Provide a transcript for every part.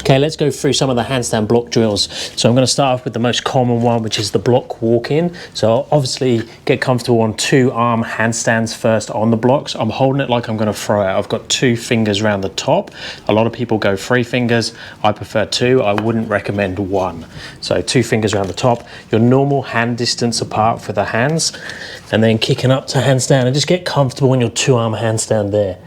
Okay, let's go through some of the handstand block drills. So I'm going to start off with the most common one, which is the block walk-in. So obviously get comfortable on 2-arm handstands first on the blocks. I'm holding it like I'm going to throw it. I've got 2 fingers around the top. A lot of people go 3 fingers. I prefer 2. I wouldn't recommend 1. So 2 fingers around the top. Your normal hand distance apart for the hands, and then kicking up to handstand, and just get comfortable in your 2-arm handstand there.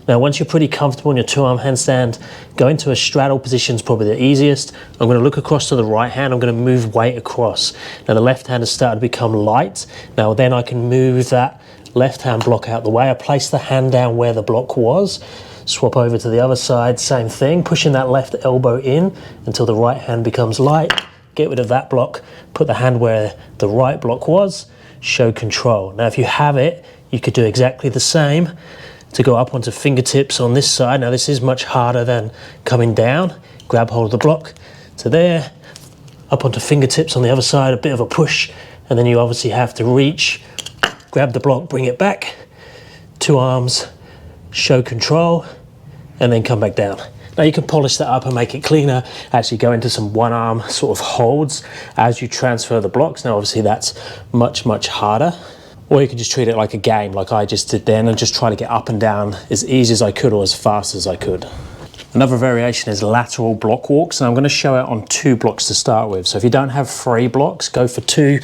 Now, once you're pretty comfortable in your 2-arm handstand, go into a straddle position is probably the easiest. I'm going to look across to the right hand. I'm going to move weight across. Now, the left hand has started to become light. Now, then I can move that left hand block out the way. I place the hand down where the block was. Swap over to the other side, same thing. Pushing that left elbow in until the right hand becomes light. Get rid of that block. Put the hand where the right block was. Show control. Now, if you have it, you could do exactly the same to go up onto fingertips on this side. Now this is much harder than coming down. Grab hold of the block to there, up onto fingertips on the other side, a bit of a push, and then you obviously have to reach, grab the block, bring it back, 2 arms, show control, and then come back down. Now you can polish that up and make it cleaner, actually go into some 1-arm sort of holds as you transfer the blocks. Now obviously that's much, much harder. Or you can just treat it like a game, like I just did then, and just try to get up and down as easy as I could or as fast as I could. Another variation is lateral block walks, and I'm going to show it on 2 blocks to start with. So if you don't have 3 blocks, go for 2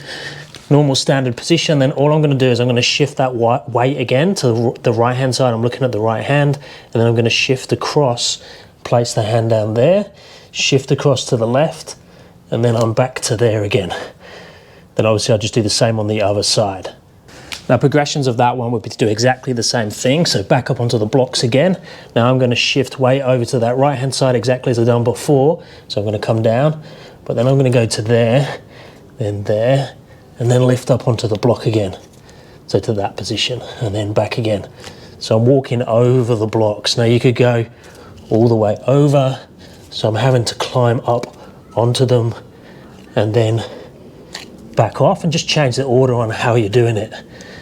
normal standard position. Then all I'm going to do is I'm going to shift that weight again to the right hand side. I'm looking at the right hand, and then I'm going to shift across, place the hand down there, shift across to the left, and then I'm back to there again. Then obviously I'll just do the same on the other side. Now progressions of that one would be to do exactly the same thing. So back up onto the blocks again. Now I'm going to shift weight over to that right hand side exactly as I've done before. So I'm going to come down, but then I'm going to go to there, and then lift up onto the block again. So to that position, and then back again. So I'm walking over the blocks. Now you could go all the way over. So I'm having to climb up onto them and then back off, and just change the order on how you're doing it.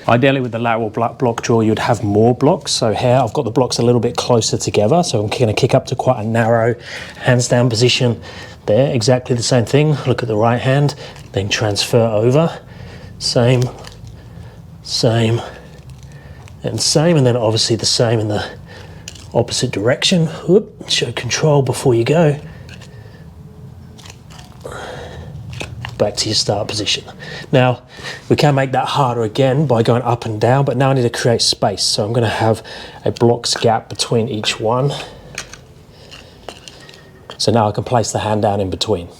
Ideally with the lateral block drill, you'd have more blocks. So here I've got the blocks a little bit closer together. So I'm going to kick up to quite a narrow handstand position there. Exactly the same thing. Look at the right hand, then transfer over. Same, same, and same. And then obviously the same in the opposite direction. Whoop, show control before you go. Back to your start position. Now we can make that harder again by going up and down, but now I need to create space. So I'm going to have a blocks gap between each one. So now I can place the hand down in between.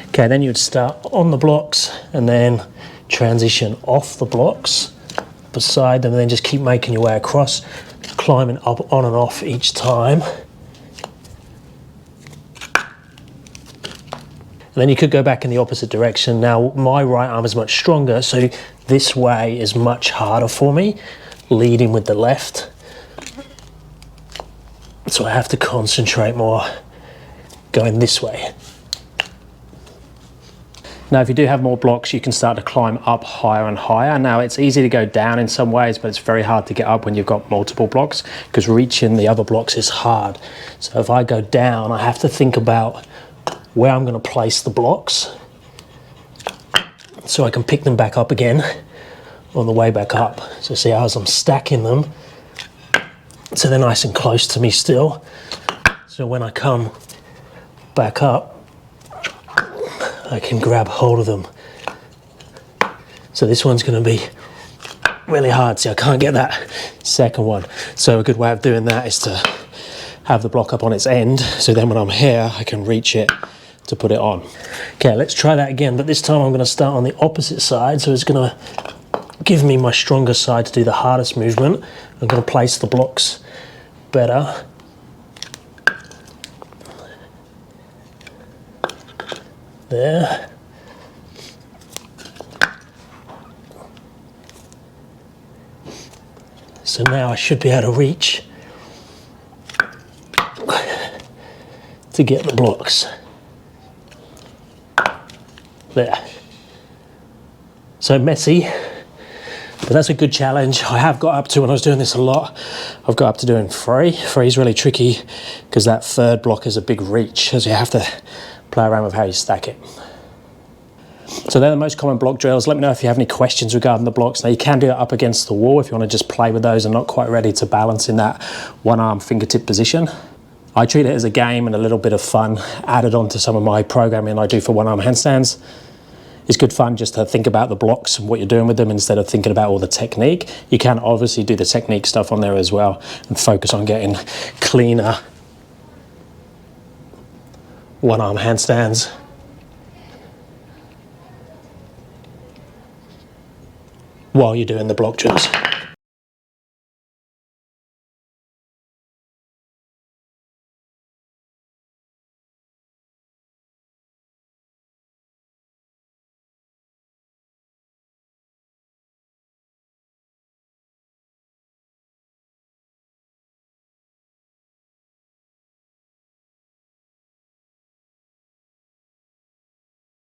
Okay, then you'd start on the blocks and then transition off the blocks beside them, and then just keep making your way across, climbing up on and off each time. And then you could go back in the opposite direction. Now my right arm is much stronger, so this way is much harder for me, leading with the left. So I have to concentrate more going this way. Now if you do have more blocks, you can start to climb up higher and higher. Now it's easy to go down in some ways, but it's very hard to get up when you've got multiple blocks, because reaching the other blocks is hard. So if I go down, I have to think about where I'm going to place the blocks so I can pick them back up again on the way back up. So see how as I'm stacking them, so they're nice and close to me still. So when I come back up, I can grab hold of them. So this one's going to be really hard. See, I can't get that second one. So a good way of doing that is to have the block up on its end. So then when I'm here, I can reach it to put it on. Okay, let's try that again, but this time I'm going to start on the opposite side, so it's going to give me my stronger side to do the hardest movement. I'm going to place the blocks better. There. So now I should be able to reach to get the blocks. There. So messy, But that's a good challenge. I have got up to, when I was doing this a lot, I've got up to doing 3. 3 is really tricky because that third block is a big reach, as you have to play around with how you stack it. So they're the most common block drills. Let me know if you have any questions regarding the blocks. Now you can do it up against the wall if you want to just play with those and not quite ready to balance in that one arm fingertip position. I treat it as a game and a little bit of fun added on to some of my programming I do for one arm handstands. It's good fun just to think about the blocks and what you're doing with them instead of thinking about all the technique. You can obviously do the technique stuff on there as well and focus on getting cleaner one arm handstands. While you're doing the block drills.